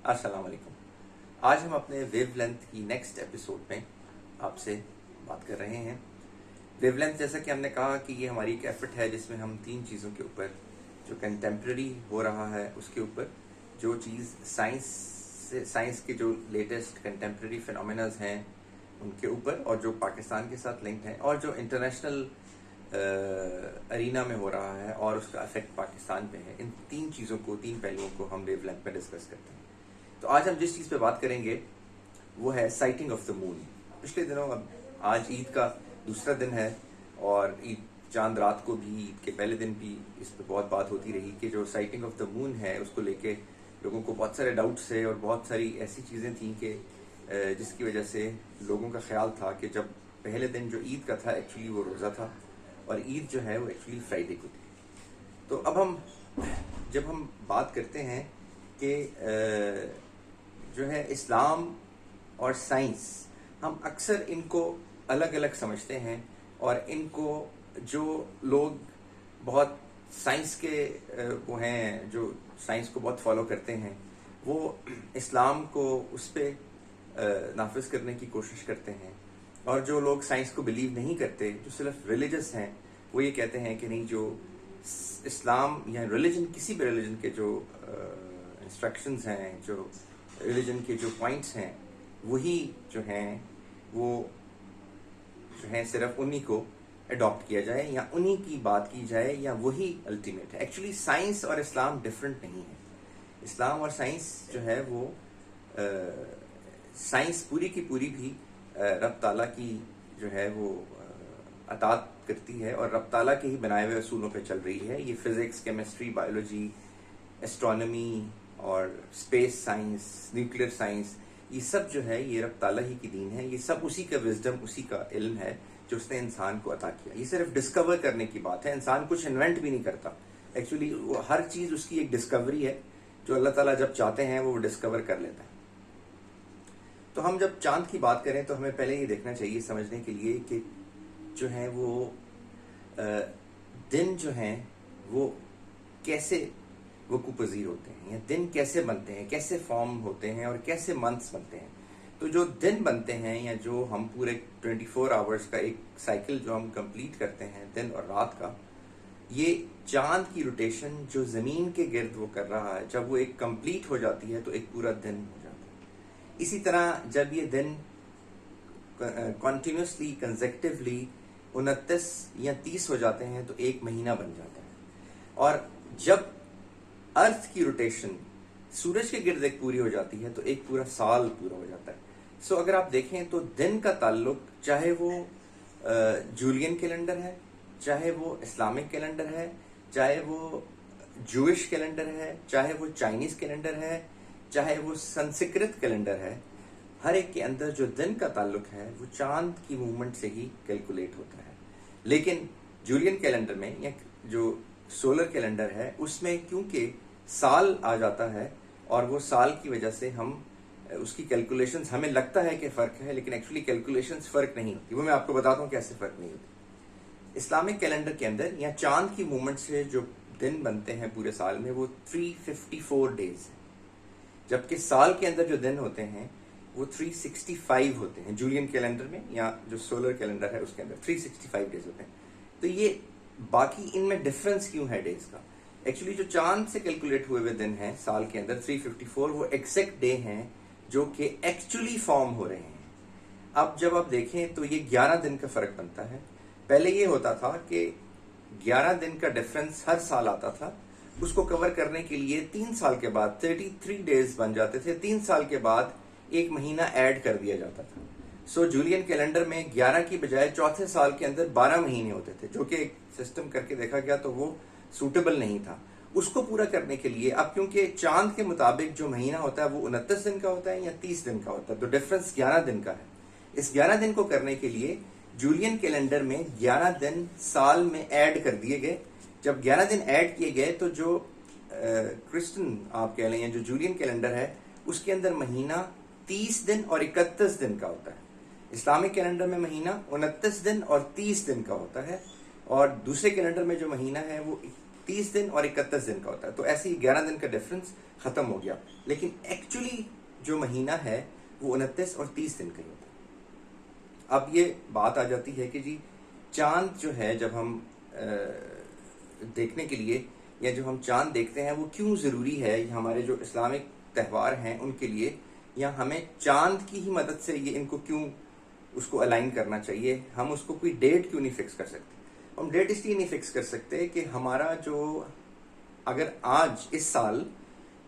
अस्सलाम वालेकुम। आज हम अपने वेव लेंथ की नेक्स्ट एपिसोड में आपसे बात कर रहे हैं। वेव लेंथ, जैसा कि हमने कहा कि ये हमारी एक एफर्ट है जिसमें हम तीन चीज़ों के ऊपर, जो कंटेम्प्रेरी हो रहा है उसके ऊपर, जो चीज़ साइंस के जो लेटेस्ट कंटेम्प्रेरी फिनोमेनाज हैं उनके ऊपर, और जो पाकिस्तान के साथ लिंक्ड हैं, और जो इंटरनेशनल अरीना में हो रहा है और उसका इफेक्ट पाकिस्तान पे है, इन तीन चीज़ों को, तीन पहलुओं को हम वेव लेंथ में डिस्कस करते हैं। तो आज हम जिस चीज़ पे बात करेंगे वो है साइटिंग ऑफ द मून। पिछले दिनों, अब आज ईद का दूसरा दिन है और ईद चांद रात को भी, ईद के पहले दिन भी इस पे बहुत बात होती रही कि जो साइटिंग ऑफ द मून है उसको लेके लोगों को बहुत सारे डाउट्स है और बहुत सारी ऐसी चीज़ें थी कि जिसकी वजह से लोगों का ख्याल था कि जब पहले दिन जो ईद का था एक्चुअली वो रोज़ा था और ईद जो है वो एक्चुअली फ्राइडे को थी। तो अब जब हम बात करते हैं कि जो है इस्लाम और साइंस, हम अक्सर इनको अलग अलग समझते हैं और इनको जो लोग बहुत साइंस के वो हैं, जो साइंस को बहुत फॉलो करते हैं, वो इस्लाम को उस पर नाफिज करने की कोशिश करते हैं, और जो लोग साइंस को बिलीव नहीं करते, जो सिर्फ रिलीजियस हैं, वो ये कहते हैं कि नहीं, जो इस्लाम या रिलीजन, किसी भी रिलीजन के जो इंस्ट्रक्शंस हैं, जो रिलीजन के जो पॉइंट्स हैं, वही जो हैं वो जो है सिर्फ उन्हीं को अडॉप्ट किया जाए या उन्हीं की बात की जाए या वही अल्टीमेट है। एक्चुअली साइंस और इस्लाम डिफरेंट नहीं है। इस्लाम और साइंस जो है वो साइंस पूरी की पूरी भी रब ताला की जो है वो अतात करती है और रब ताला के ही बनाए हुए असूलों पे चल रही है। ये फिजिक्स, केमिस्ट्री, बायोलॉजी, एस्ट्रोनॉमी और स्पेस साइंस, न्यूक्लियर साइंस, ये सब जो है ये रब ताला ही की दीन है। ये सब उसी का विजडम, उसी का इल्म है जो उसने इंसान को अता किया। ये सिर्फ डिस्कवर करने की बात है। इंसान कुछ इन्वेंट भी नहीं करता। एक्चुअली वो हर चीज़ उसकी एक डिस्कवरी है, जो अल्लाह ताला जब चाहते हैं वो डिस्कवर कर लेता है। तो हम जब चांद की बात करें तो हमें पहले ये देखना चाहिए समझने के लिए कि जो है वो दिन जो हैं वो कैसे वकू पजीर होते हैं, या दिन कैसे बनते हैं, कैसे फॉर्म होते हैं और कैसे मंथ्स बनते हैं। तो जो दिन बनते हैं, या जो हम पूरे 24 आवर्स का एक साइकिल जो हम कंप्लीट करते हैं, दिन और रात का, ये चांद की रोटेशन जो ज़मीन के गिर्द वो कर रहा है, जब वो एक कंप्लीट हो जाती है तो एक पूरा दिन हो जाता है। इसी तरह जब ये दिन कॉन्टिन्यूसली, कंसेक्टिवली 29 या 30 हो जाते हैं तो एक महीना बन जाता है। और जब अर्थ की रोटेशन सूरज के गिर्द एक पूरी हो जाती है तो एक पूरा साल पूरा हो जाता है। सो अगर आप देखें तो दिन का ताल्लुक, चाहे वो जूलियन कैलेंडर है, चाहे वो इस्लामिक कैलेंडर है, चाहे वो जूइश कैलेंडर है, चाहे वो चाइनीज कैलेंडर है, चाहे वो संस्कृत कैलेंडर है, हर एक के अंदर जो दिन का ताल्लुक है वो चांद की मूवमेंट से ही कैलकुलेट होता है। लेकिन जूलियन कैलेंडर में, या जो सोलर कैलेंडर है, उसमें क्योंकि साल आ जाता है और वो साल की वजह से हम उसकी कैलकुलेशंस, हमें लगता है कि फ़र्क है, लेकिन एक्चुअली कैलकुलेशंस फ़र्क नहीं होती। वो मैं आपको बताता हूँ कैसे फ़र्क नहीं होती। इस्लामिक कैलेंडर के अंदर या चांद की मूवमेंट से जो दिन बनते हैं पूरे साल में, वो 354 डेज है, जबकि साल के अंदर जो दिन होते हैं वो 365 होते हैं। जूलियन कैलेंडर में या जो सोलर कैलेंडर है उसके अंदर 365 डेज होते हैं। तो ये बाकी इनमें डिफरेंस क्यों है डेज का? एक्चुअली जो चांद से कैलकुलेट हुए हुए दिन हैं साल के अंदर 354, वो एग्जैक्ट डे हैं जो कि एक्चुअली फॉर्म हो रहे हैं। अब जब आप देखें तो ये 11 दिन का फर्क बनता है। पहले ये होता था कि 11 दिन का डिफरेंस हर साल आता था, उसको कवर करने के लिए 3 साल के बाद 33 डेज बन जाते थे। 3 साल के बाद एक महीना ऐड कर दिया जाता था। सो जूलियन कैलेंडर में 11 की बजाय चौथे साल के अंदर 12 महीने होते थे, जो कि एक सिस्टम करके देखा गया तो वो सूटेबल नहीं था। उसको पूरा करने के लिए अब क्योंकि चांद के मुताबिक जो महीना होता है वो 29 दिन का होता है या 30 दिन का होता है, तो डिफरेंस 11 दिन का है। इस 11 दिन को करने के लिए जूलियन कैलेंडर में 11 दिन साल में ऐड कर दिए गए। जब 11 दिन ऐड किए गए तो जो क्रिश्चियन आप कह लें, जो जूलियन कैलेंडर है, उसके अंदर महीना 30 दिन और 31 दिन का होता है। इस्लामिक कैलेंडर में महीना 29 दिन और 30 दिन का होता है, और दूसरे कैलेंडर में जो महीना है वो 30 दिन और 31 दिन का होता है, तो ऐसे ही 11 दिन का डिफरेंस खत्म हो गया। लेकिन एक्चुअली जो महीना है वो 29 और 30 दिन का ही होता है। अब ये बात आ जाती है कि जी चांद जो है जब हम देखने के लिए, या जो हम चांद देखते हैं वो क्यों ज़रूरी है, ये हमारे जो इस्लामिक त्यौहार हैं उनके लिए, या हमें चांद की ही मदद से ये इनको क्यों उसको अलाइन करना चाहिए, हम उसको कोई डेट क्यों नहीं फिक्स कर सकते। हम डेट इसलिए नहीं फिक्स कर सकते कि हमारा जो, अगर आज इस साल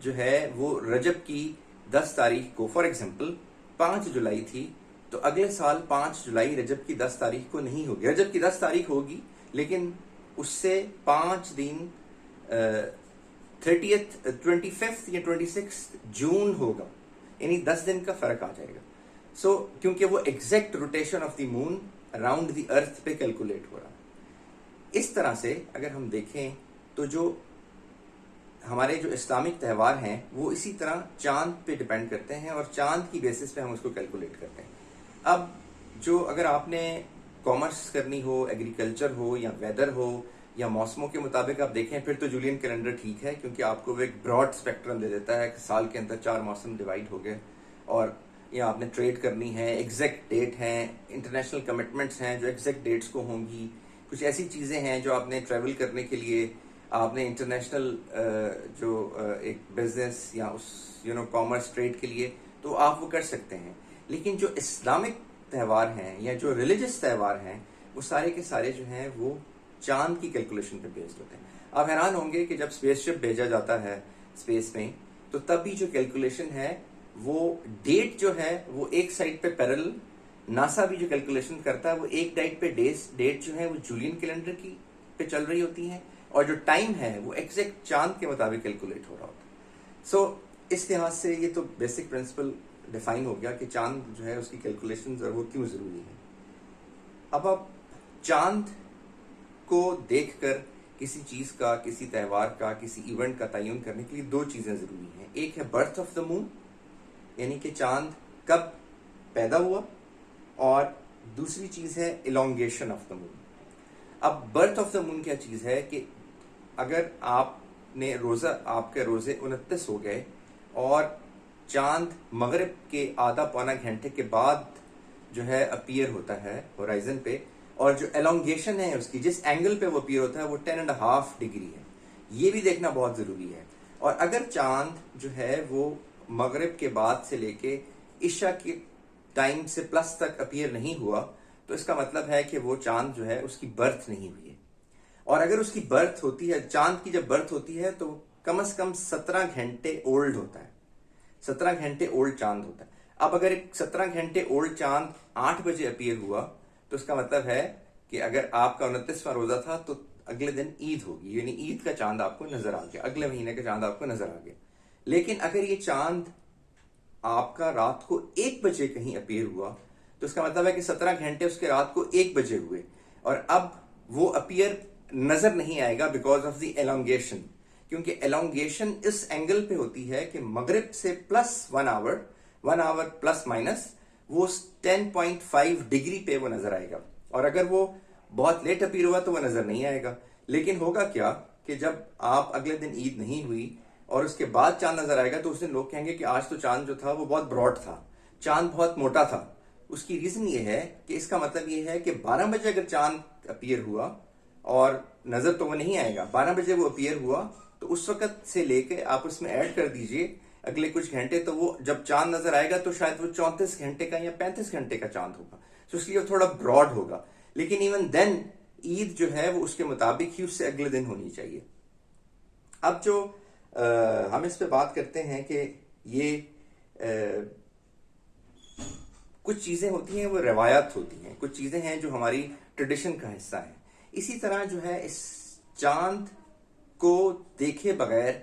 जो है वो रजब की 10 तारीख को फॉर एग्जांपल 5 जुलाई थी, तो अगले साल 5 जुलाई रजब की 10 तारीख को नहीं होगी, रजब की 10 तारीख होगी, लेकिन उससे 5 दिन 25 या 26 जून होगा, यानी 10 दिन का फर्क आ जाएगा। सो क्योंकि वो exact rotation of the moon around the earth पे कैलकुलेट हो रहा है। इस तरह से अगर हम देखें तो जो हमारे जो इस्लामिक त्यौहार हैं वो इसी तरह चांद पे डिपेंड करते हैं और चांद की बेसिस पे हम उसको कैलकुलेट करते हैं। अब जो अगर आपने कॉमर्स करनी हो, एग्रीकल्चर हो या वेदर हो या मौसमों के मुताबिक आप देखें, फिर तो जूलियन कैलेंडर ठीक है, क्योंकि आपको वो एक ब्रॉड स्पेक्ट्रम दे देता है कि साल के अंदर 4 मौसम डिवाइड हो गए, और या आपने ट्रेड करनी है, एग्जैक्ट डेट हैं, इंटरनेशनल कमिटमेंट्स हैं जो एग्जैक्ट डेट्स को होंगी, कुछ ऐसी चीज़ें हैं जो आपने ट्रैवल करने के लिए, आपने इंटरनेशनल एक बिजनेस या उस कॉमर्स ट्रेड के लिए, तो आप वो कर सकते हैं। लेकिन जो इस्लामिक त्यौहार हैं या जो रिलीजियस त्यौहार हैं वो सारे के सारे जो हैं वो चांद की कैलकुलेशन पे बेस्ड होते हैं। आप हैरान होंगे कि जब स्पेसशिप भेजा जाता है स्पेस में, तो तब भी जो कैलकुलेशन है वो डेट जो है वो एक साइड पे पैरेलल, नासा भी जो कैलकुलेशन करता है वो एक डाइट पे डेट जो है वो जूलियन कैलेंडर की पे चल रही होती है, और जो टाइम है वो एग्जैक्ट चांद के मुताबिक कैलकुलेट हो रहा होता है। सो इस लिहाज से ये तो बेसिक प्रिंसिपल डिफाइन हो गया कि चांद जो है उसकी कैलकुलेशन और वो क्यों जरूरी है। अब आप चांद को देखकर किसी चीज का, किसी त्यौहार का, किसी इवेंट का तयन करने के लिए 2 चीजें जरूरी हैं। एक है बर्थ ऑफ द मून, यानी कि चांद कब पैदा हुआ, और दूसरी चीज है इलोंगेशन ऑफ द मून। अब बर्थ ऑफ द मून क्या चीज है कि अगर आपने आपके रोजे 29 हो गए और चांद मगरिब के आधा पौना घंटे के बाद जो है अपीयर होता है होराइजन पे, और जो एलोंगेशन है उसकी, जिस एंगल पे वो अपीयर होता है वो 10.5 डिग्री है, ये भी देखना बहुत जरूरी है। और अगर चांद जो है वो मगरिब के बाद से लेके इशा के टाइम से प्लस तक अपीयर नहीं हुआ, तो इसका मतलब है कि वो चांद जो है उसकी बर्थ नहीं हुई है। और अगर उसकी बर्थ होती है, चांद की जब बर्थ होती है तो कम से कम 17 घंटे ओल्ड होता है, 17 घंटे ओल्ड चांद होता है। अब अगर एक 17 घंटे ओल्ड चांद 8 बजे अपीयर हुआ, तो इसका मतलब है कि अगर आपका 29वां रोजा था तो अगले दिन ईद होगी, यानी ईद का चांद आपको नजर आ गया, अगले महीने का चांद आपको नजर आ गया। लेकिन अगर ये चांद आपका रात को 1 बजे कहीं अपीयर हुआ, तो इसका मतलब है कि 17 घंटे उसके रात को 1 बजे हुए, और अब वो अपीयर नजर नहीं आएगा बिकॉज ऑफ द एलोंगेशन, क्योंकि एलोंगेशन इस एंगल पे होती है कि मगरिब से प्लस 1 आवर प्लस माइनस वो 10.5 डिग्री पे वो नजर आएगा। और अगर वो बहुत लेट अपीयर हुआ तो वो नजर नहीं आएगा। लेकिन होगा क्या कि जब आप अगले दिन ईद नहीं हुई और उसके बाद चांद नजर आएगा, तो उस दिन लोग कहेंगे कि आज तो चांद जो था वो बहुत ब्रॉड था, चांद बहुत मोटा था। उसकी रीजन ये है कि इसका मतलब ये है कि 12 बजे अगर चांद अपीयर हुआ और नजर तो वो नहीं आएगा, 12 बजे वो अपीयर हुआ, तो उस वक्त से लेके आप उसमें ऐड कर दीजिए अगले कुछ घंटे, तो वो जब चांद नजर आएगा तो शायद वो 34 घंटे का या 35 घंटे का चांद होगा, तो इसलिए वो थोड़ा ब्रॉड होगा। लेकिन इवन देन ईद जो है वो उसके मुताबिक ही उससे अगले दिन होनी चाहिए। अब जो हम इस पे बात करते हैं कि ये कुछ चीजें होती हैं वो रवायत होती हैं, कुछ चीजें हैं जो हमारी ट्रेडिशन का हिस्सा है। इसी तरह जो है इस चांद को देखे बगैर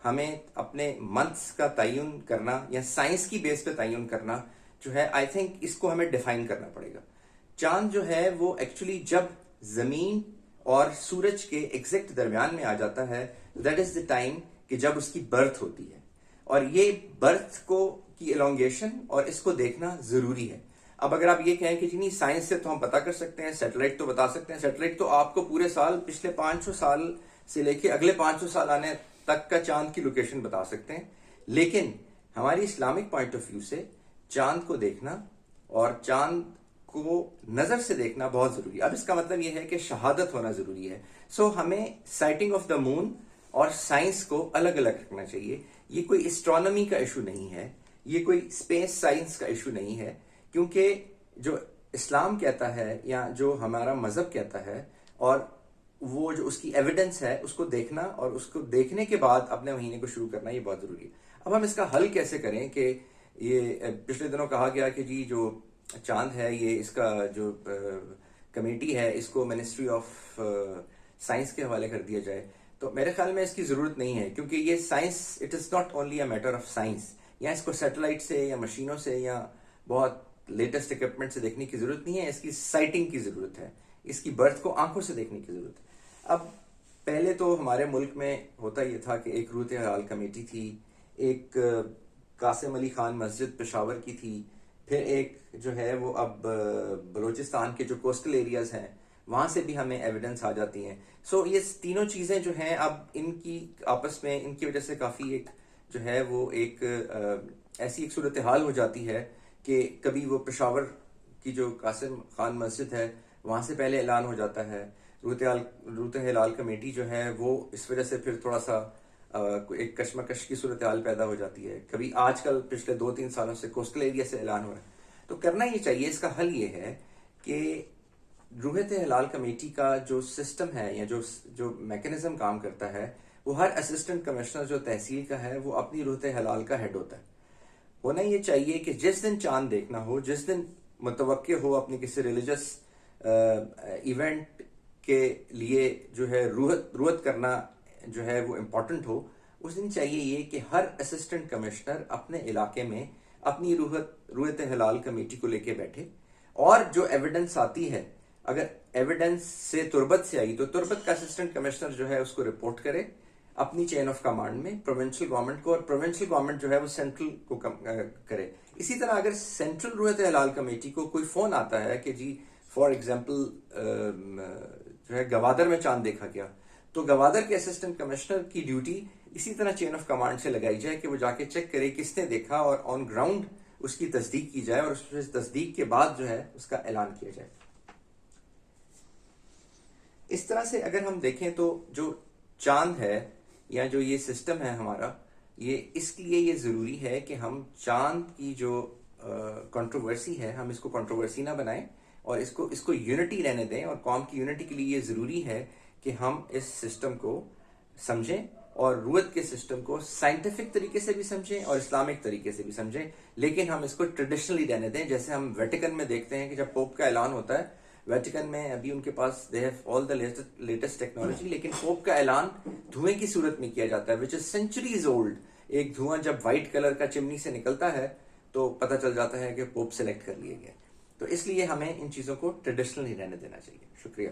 हमें अपने मंथ्स का तयन करना या साइंस की बेस पे तयन करना जो है, आई थिंक इसको हमें डिफाइन करना पड़ेगा। चांद जो है वो एक्चुअली जब जमीन और सूरज के एग्जैक्ट दरमियान में आ जाता है, दैट इज द टाइम कि जब उसकी बर्थ होती है। और ये बर्थ को की एलोंगेशन और इसको देखना जरूरी है। अब अगर आप ये कहें कि जी नहीं साइंस से तो हम पता कर सकते हैं, सैटेलाइट तो बता सकते हैं, सैटेलाइट तो आपको पूरे साल पिछले 500 साल سے لے کے اگلے 500 سال آنے تک کا چاند کی لوکیشن بتا سکتے ہیں، لیکن ہماری اسلامک پوائنٹ آف ویو سے چاند کو دیکھنا اور چاند کو نظر سے دیکھنا بہت ضروری ہے. اب اس کا مطلب یہ ہے کہ شہادت ہونا ضروری ہے. سو ہمیں سائٹنگ آف دا مون اور سائنس کو الگ الگ رکھنا چاہیے. یہ کوئی اسٹرانومی کا ایشو نہیں ہے، یہ کوئی اسپیس سائنس کا ایشو نہیں ہے، کیونکہ جو اسلام کہتا ہے یا جو ہمارا مذہب کہتا ہے اور وہ جو اس کی ایویڈنس ہے اس کو دیکھنا اور اس کو دیکھنے کے بعد اپنے مہینے کو شروع کرنا، یہ بہت ضروری ہے. اب ہم اس کا حل کیسے کریں کہ یہ پچھلے دنوں کہا گیا کہ جی جو چاند ہے یہ اس کا جو کمیٹی ہے اس کو منسٹری آف سائنس کے حوالے کر دیا جائے. تو میرے خیال میں اس کی ضرورت نہیں ہے، کیونکہ یہ science it is not only a matter of science. یا اس کو سیٹلائٹ سے یا مشینوں سے یا بہت لیٹسٹ اکوپمنٹ سے دیکھنے کی ضرورت نہیں ہے، اس کی سائٹنگ کی ضرورت ہے، اس کی برتھ کو آنکھوں سے دیکھنے کی ضرورت ہے. اب پہلے تو ہمارے ملک میں ہوتا یہ تھا کہ ایک روت حلال کمیٹی تھی، ایک قاسم علی خان مسجد پشاور کی تھی، پھر ایک جو ہے وہ اب بلوچستان کے جو کوسٹل ایریاز ہیں وہاں سے بھی ہمیں ایویڈنس آ جاتی ہیں. سو یہ تینوں چیزیں جو ہیں اب ان کی آپس میں ان کی وجہ سے کافی ایک جو ہے وہ ایک ایسی ایک صورتحال ہو جاتی ہے کہ کبھی وہ پشاور کی جو قاسم خان مسجد ہے وہاں سے پہلے اعلان ہو جاتا ہے. روت ہلال کمیٹی جو ہے وہ اس وجہ سے پھر تھوڑا سا ایک کشمکش کی صورتحال پیدا ہو جاتی ہے. کبھی آج کل پچھلے 2-3 سالوں سے کوسٹل ایریا سے اعلان ہو رہا ہے. تو کرنا یہ چاہیے، اس کا حل یہ ہے کہ روت ہلال کمیٹی کا جو سسٹم ہے یا جو میکنزم کام کرتا ہے وہ ہر اسسٹنٹ کمشنر جو تحصیل کا ہے وہ اپنی روت ہلال کا ہیڈ ہوتا ہے. ہونا یہ چاہیے کہ جس دن چاند دیکھنا ہو، جس دن متوقع ہو اپنی کسی ریلیجس ایونٹ کے لیے جو ہے روت کرنا جو ہے وہ امپورٹنٹ ہو، اس دن چاہیے یہ کہ ہر اسسٹنٹ کمشنر اپنے علاقے میں اپنی روت ہلال کمیٹی کو لے کے بیٹھے، اور جو ایویڈنس آتی ہے اگر ایویڈنس سے تربت سے آئی تو تربت کا اسسٹنٹ کمشنر جو ہے اس کو رپورٹ کرے اپنی چین آف کمانڈ میں پروونشل گورنمنٹ کو، اور پروونشل گورنمنٹ جو ہے وہ سینٹرل کو کرے. اسی طرح اگر سینٹرل روت ہلال کمیٹی کو کوئی فون آتا ہے کہ جی فار ایگزامپل جو ہے گوادر میں چاند دیکھا گیا، تو گوادر کے اسسٹنٹ کمشنر کی ڈیوٹی اسی طرح چین آف کمانڈ سے لگائی جائے کہ وہ جا کے چیک کرے کس نے دیکھا اور آن گراؤنڈ اس کی تصدیق کی جائے، اور اس تصدیق کے بعد جو ہے اس کا اعلان کیا جائے. اس طرح سے اگر ہم دیکھیں تو جو چاند ہے یا جو یہ سسٹم ہے ہمارا، یہ اس لیے یہ ضروری ہے کہ ہم چاند کی جو کنٹروورسی ہے ہم اس کو کنٹروورسی نہ بنائیں اور اس کو یونٹی رہنے دیں. اور قوم کی یونٹی کے لیے یہ ضروری ہے کہ ہم اس سسٹم کو سمجھیں اور روت کے سسٹم کو سائنٹیفک طریقے سے بھی سمجھیں اور اسلامک طریقے سے بھی سمجھیں، لیکن ہم اس کو ٹریڈیشنلی رہنے دیں. جیسے ہم ویٹیکن میں دیکھتے ہیں کہ جب پوپ کا اعلان ہوتا ہے، ویٹیکن میں ابھی ان کے پاس they have all the latest technology, لیکن پوپ کا اعلان دھوئیں کی صورت میں کیا جاتا ہے وچ از سینچریز اولڈ. ایک دھواں جب وائٹ کلر کا چمنی سے نکلتا ہے تو پتہ چل جاتا ہے کہ پوپ سلیکٹ کر لیے گئے. تو اس لیے ہمیں ان چیزوں کو ٹریڈیشنلی رہنے دینا چاہیے. شکریہ.